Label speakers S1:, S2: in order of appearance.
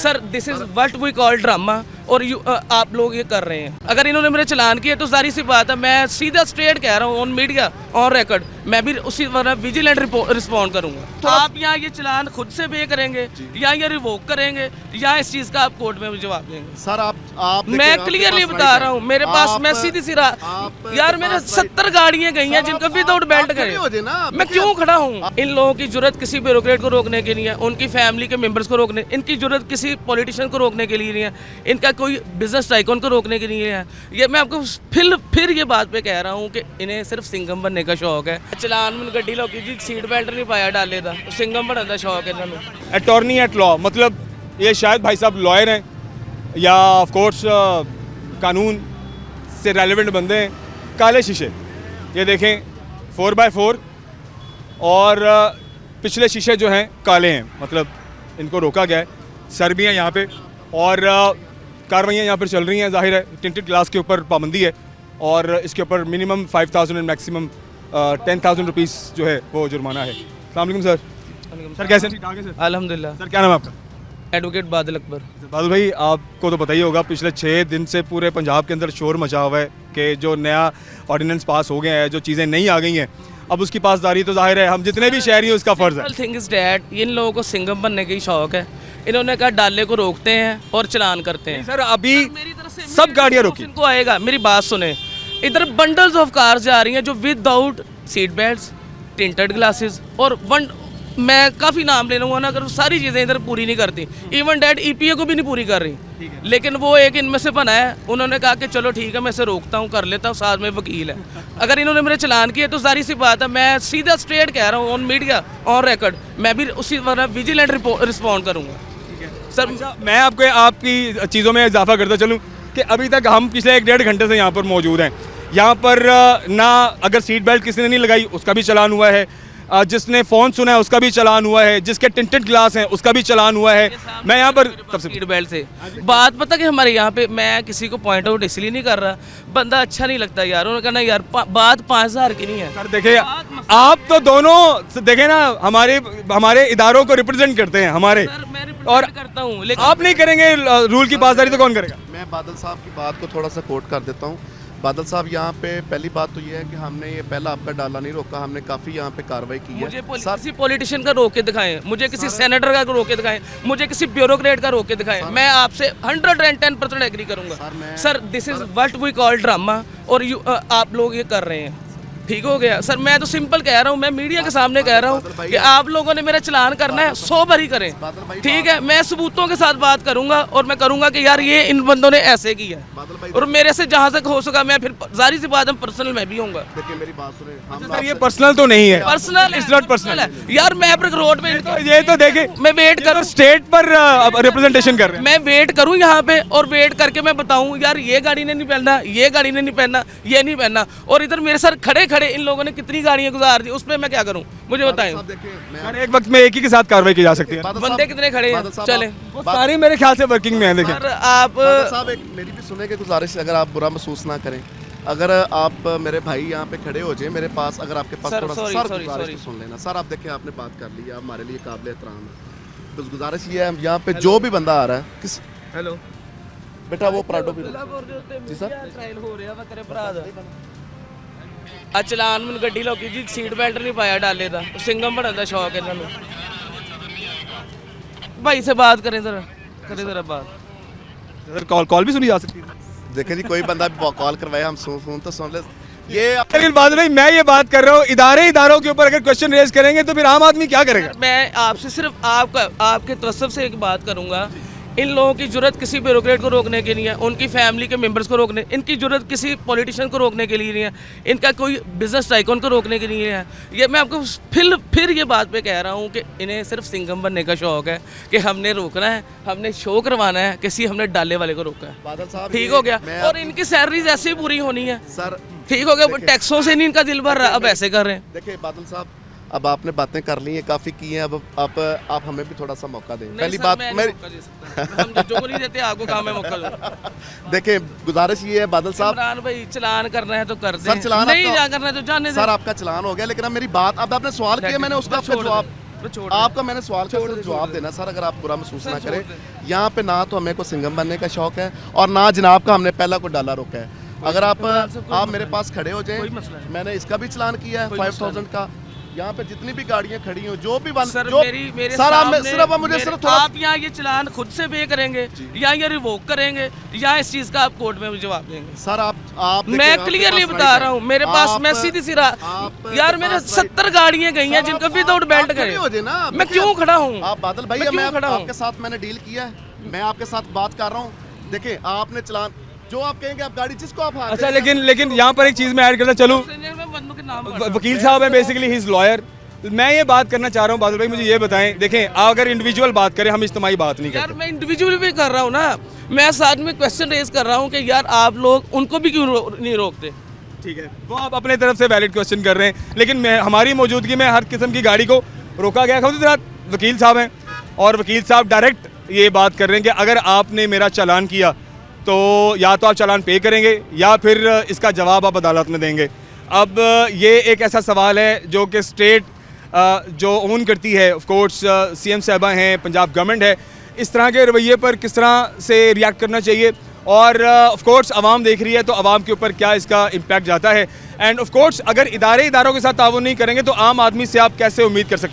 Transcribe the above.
S1: Sir this is what we call drama और आप लोग ये कर रहे हैं। अगर इन्होंने मेरे चलान किए तो सारी सी बात है, मैं सीधा स्ट्रेट कह रहा हूँ ऑन मीडिया ऑन रिकॉर्ड, मैं भी उसी तरह विजिलेंट रिस्पॉन्ड करूंगा। तो आप यहाँ ये चलान खुद से पे करेंगे या ये रिवोक करेंगे या इस चीज़ का आप कोर्ट में जवाब देंगे।
S2: सर आप
S1: मैं क्लियरली बता रहा हूँ, मेरे पास मैं सीधी सी यार मेरे 70 गाड़ियाँ गई हैं जिनका विदाउट बेल्ट गए, मैं क्यों खड़ा हूँ। इन लोगों की जरूरत किसी ब्यूरोक्रेट को रोकने के लिए, उनकी फैमिली के मेंबर्स को रोकने, इनकी जरूरत किसी पॉलिटिशियन को रोकने के लिए नहीं है, इनका कोई बिजनेस टाइकून को रोकने के लिए है। ये मैं आपको फिर ये बात पे कह रहा हूँ कि इन्हें सिर्फ सिंघम बनने का शौक है। चलान में गड्डी लोग जी सीट बेल्ट नहीं पाया डाले था, सिंघम बनने का शौक है इन्होंने।
S3: अटॉर्नी एट लॉ मतलब ये शायद भाई साहब लॉयर हैं या ऑफ कोर्स कानून से रेलेवेंट बंदे हैं। काले शीशे ये देखें 4x4 और पिछले शीशे जो हैं काले हैं, मतलब इनको रोका गया है। सर भी हैं यहाँ पे और कार्रवाइयाँ यहाँ पर चल रही हैं। जाहिर है टिंटेड ग्लास के ऊपर पाबंदी है और इसके ऊपर मिनिमम 5,000 एंड मैक्सिमम 10,000 रुपीज़ जो है वो जुर्माना है। अस्सलाम वालेकुम सर। सर कैसे?
S1: अल्हम्दुलिल्लाह।
S3: सर क्या नाम है आपका?
S1: एडवोकेट बादल अकबर।
S3: बादल भाई आपको तो पता ही होगा पिछले 6 दिन से पूरे पंजाब के अंदर शोर मचा हुआ है कि जो नया ऑर्डिनेंस पास हो गया है, जो चीज़ें नहीं आ गई हैं, अब उसकी पासदारी तो जाहिर है हम जितने भी शहरी हैं उसका फ़र्ज़ है।
S1: थिंग इज डैट इन लोगों को सिंघम बनने की शौक है। इन्होंने कहा डाले को रोकते हैं और चलान करते हैं।
S3: सर अभी सब गाड़ियाँ रोकी।
S1: इनको आएगा, मेरी बात सुने, इधर बंडल्स ऑफ कार्स जा रही हैं जो without seat belts, tinted glasses और मैं काफ़ी नाम ले लूँगा ना, अगर सारी चीज़ें इधर पूरी नहीं करती, इवन डैट EPA को भी नहीं पूरी कर रही, लेकिन वो एक इनमें से बना है। उन्होंने कहा कि चलो ठीक है मैं इसे रोकता हूँ, कर लेता हूँ, साथ में वकील है। अगर इन्होंने मेरे चलान किए तो सारी सी बात है, मैं सीधा स्ट्रेट कह रहा हूँ ऑन मीडिया ऑन रिकॉर्ड, मैं भी उसी तरह विजिलेंट रिस्पॉन्ड करूँगा। सर
S3: मैं आपकी चीज़ों में इजाफा करता चलूँ कि अभी तक हम पिछले 1-1.5 घंटे से यहाँ पर मौजूद हैं। यहाँ पर ना अगर सीट बेल्ट किसी ने नहीं लगाई उसका भी चलान हुआ है, जिसने फ़ोन सुना है उसका भी चलान हुआ है, जिसके टिंटेड ग्लास हैं उसका भी चलान हुआ है। मैं यहाँ पर सबसे
S1: सीट बेल्ट से बात पता कि हमारे यहाँ पे, मैं किसी को पॉइंट आउट इसलिए नहीं कर रहा, बंदा अच्छा नहीं लगता यार। उन्होंने कहना यार बात 5,000 की नहीं है।
S3: सर देखिए आप तो दोनों देखें ना, हमारे इदारों को रिप्रेजेंट करते हैं हमारे, और
S1: करता हूँ, लेकिन
S3: आप नहीं करेंगे रूल की पासदारी तो कौन करेगा?
S2: मैं बादल साहब की बात को थोड़ा सा कोट कर देता हूँ। बादल साहब यहाँ पे पहली बात तो ये है कि हमने ये पहला आपका डाला नहीं रोका, हमने काफ़ी यहाँ पे कार्रवाई की है।
S1: मुझे किसी पॉलिटिशियन का रोक के दिखाएं, मुझे किसी सेनेटर का रोक के दिखाएं, मुझे किसी ब्यूरोक्रेट का रोक के दिखाएं, मैं आपसे 110% एग्री करूंगा। Sir this is what we call drama और आप लोग ये कर रहे हैं। ठीक हो गया सर, मैं तो सिंपल कह रहा हूँ, मैं मीडिया के सामने कह रहा हूँ कि आप लोगों ने मेरा चलान करना है 100 बार ही करें, ठीक है। मैं सबूतों के साथ बात करूंगा और मैं करूंगा कि यार ये इन बंदों ने ऐसे किया, और मेरे से जहां तक हो सका मैं फिर जारी सी बात है पर्सनल मैं भी होऊंगा।
S2: देखिए मेरी बात सुने,
S3: सर ये पर्सनल तो नहीं है,
S1: पर्सनल
S3: इट्स नॉट पर्सनल
S1: है यार। मैं अपने रोड पे
S3: ये तो देखे,
S1: मैं वेट करूँ,
S3: स्टेट पर रिप्रेजेंटेशन कर रहे हैं,
S1: मैं वेट करूँ यहाँ पे और वेट करके मैं बताऊँ यार ये गाड़ी ने नहीं पहनना, ये गाड़ी ने नहीं पहनना, ये नहीं पहनना, और इधर मेरे सर खड़े खड़े इन लोगों ने कितनी गाड़ियां गुजार दी, उसमें मैं क्या करूं मुझे बताएं।
S3: सर एक वक्त में एक ही के साथ कार्रवाई की जा सकती है।
S1: बंदे कितने खड़े हैं, चले
S3: वो सारी मेरे ख्याल से वर्किंग में है। देखिए
S1: आप
S2: साहब एक मेरी भी सुने की गुजारिश, अगर आप बुरा महसूस ना करें, अगर आप मेरे भाई यहाँ पे खड़े हो जाए मेरे पास, अगर आपके पास थोड़ा सा गुजारिश सुन लेना। सर आप देखिए आपने बात कर ली, आप हमारे लिए काबिल एहतराम है, बस गुजारिश ये है यहाँ पे जो भी बंदा आ रहा है किस
S1: हेलो
S2: बेटा वो पराठो भी जी सर
S1: ट्रायल हो रहा है तेरे भरा दा चलान में गड्डी लोग जी सीट बेल्ट नहीं पाया डाले था, सिंघम बनने का शौक है इन्होंने। भाई से बात करें जरा बात।
S3: सर कॉल भी सुनी जा सकती है।
S2: देखिए जी कोई बंदा कॉल करवाए हम सुन तो सुन ले ये।
S3: लेकिन बादल भाई मैं ये बात कर रहा हूँ, इदारों के ऊपर अगर क्वेश्चन रेज करेंगे तो फिर आम आदमी क्या करेगा?
S1: मैं आपसे सिर्फ आपके तवज्जुह से एक बात करूँगा, इन लोगों की जरूरत किसी ब्यूरोक्रेट को रोकने के लिए, उनकी फैमिली के मेंबर्स को रोकने, इनकी जरूरत किसी पॉलिटिशियन को रोकने के लिए नहीं है, इनका कोई बिजनेस टाइकून को रोकने के लिए है। ये मैं आपको फिर ये बात पे कह रहा हूँ कि इन्हें सिर्फ सिंघम बनने का शौक है कि हमने रोकना है, हमने शो करवाना है, किसी हमने डाले वाले को रोका है। ठीक हो गया, और इनकी सैलरीज ऐसे ही पूरी होनी है
S2: सर।
S1: ठीक हो गया, टैक्सों से नहीं इनका दिल भर रहा, अब ऐसे कर रहे हैं।
S2: देखिए बादल साहब अब आपने बातें कर ली हैं, काफ़ी की हैं, अब आप हमें भी थोड़ा सा मौका दें। पहली बात मेरी
S1: हम जो नहीं देते आपको काम है मौका दो।
S2: देखिए गुजारिश ये है बादल साहब,
S1: इमरान भाई चलान करना है तो कर दें,
S2: सर चलान
S1: नहीं जा करना है तो जाने दें।
S2: सर आपका चलान हो गया, लेकिन अब मेरी बात, अब आपने सवाल किया मैंने उसका जवाब
S1: छोड़ दें।
S2: आपका मैंने सवाल का सिर्फ जवाब देना सर, अगर आप बुरा महसूस ना करें। यहाँ पे ना तो हमें को सिंघम बनने का शौक है और ना जनाब का हमने पहला को डाला रोका है। अगर आप मेरे पास खड़े हो जाए, मैंने इसका भी चलान किया है 5000 का। यहाँ पे जितनी भी गाड़ियाँ खड़ी हो, जो भी
S1: सर
S2: जो
S1: मेरे
S2: सर आप
S1: सामने
S2: सिर्फ आप मुझे सिर्फ थोड़ा
S1: आप यहाँ ये चलान खुद से पे करेंगे या ये रिवोक करेंगे या इस चीज का आप कोर्ट में भी जवाब देंगे?
S2: सर आप
S1: मैं
S2: देखिए, आपके
S1: क्लियरली
S2: पास
S1: बता
S2: right
S1: रहा हूँ,
S2: है।
S1: मेरे पास
S2: आप-
S1: मैं सीधी सी
S2: आप
S1: यार
S2: के
S1: मेरे
S2: पास
S1: 70 गाड़ियाँ गई हैं जिनका विदाउट बेल्ट
S2: आप खड़े
S1: गए।
S2: हो जाए ना,
S1: मैं
S2: देखिए,
S1: क्यों खड़ा हूँ?
S2: आप बादल भाई,
S1: मैं क्यों
S2: मैं
S1: खड़ा हूँ?
S2: आपके साथ मैंने डील किया है, मैं आपके साथ बात कर रहा हूँ। देखिए आपने चलान जो आप कहेंगे, आप गाड़ी जिसको आप हाथ
S3: अच्छा,
S2: देंगे,
S3: लेकिन यहाँ पर एक चीज़ मैं ऐड करना चलूँ।
S1: मैं बंदों के नाम
S3: वकील साहब है बेसिकली, ही इज़ लॉयर। मैं ये बात करना चाह रहा हूँ बादल भाई, मुझे ये बताएं, देखें अगर इंडिविजुअल बात करें, हम इज्तिमाई बात नहीं
S1: यार
S3: करते।
S1: मैं इंडिविजुअल भी कर रहा हूँ ना, मैं साथ में क्वेश्चन रेज कर रहा हूँ कि यार आप लोग उनको भी क्यों नहीं रोकते?
S3: ठीक है, वो आप अपने तरफ से वैलिड क्वेश्चन कर रहे हैं, लेकिन हमारी मौजूदगी में हर किस्म की गाड़ी को रोका गया। खुद वकील साहब हैं और वकील साहब डायरेक्ट ये बात कर रहे हैं कि अगर आपने मेरा चालान किया तो या तो आप चालान पे करेंगे या फिर इसका जवाब आप अदालत में देंगे। अब ये एक ऐसा सवाल है जो कि स्टेट जो ओन करती है, ऑफ कोर्स सीएम साहबा हैं, पंजाब गवर्नमेंट है, इस तरह के रवैये पर किस तरह से रिएक्ट करना चाहिए और ऑफ कोर्स आवाम देख रही है तो आवाम के ऊपर क्या इसका इम्पैक्ट जाता है। एंड ऑफ कोर्स अगर इदारों के साथ ताउन नहीं करेंगे तो आम आदमी से आप कैसे उम्मीद कर सकते हैं?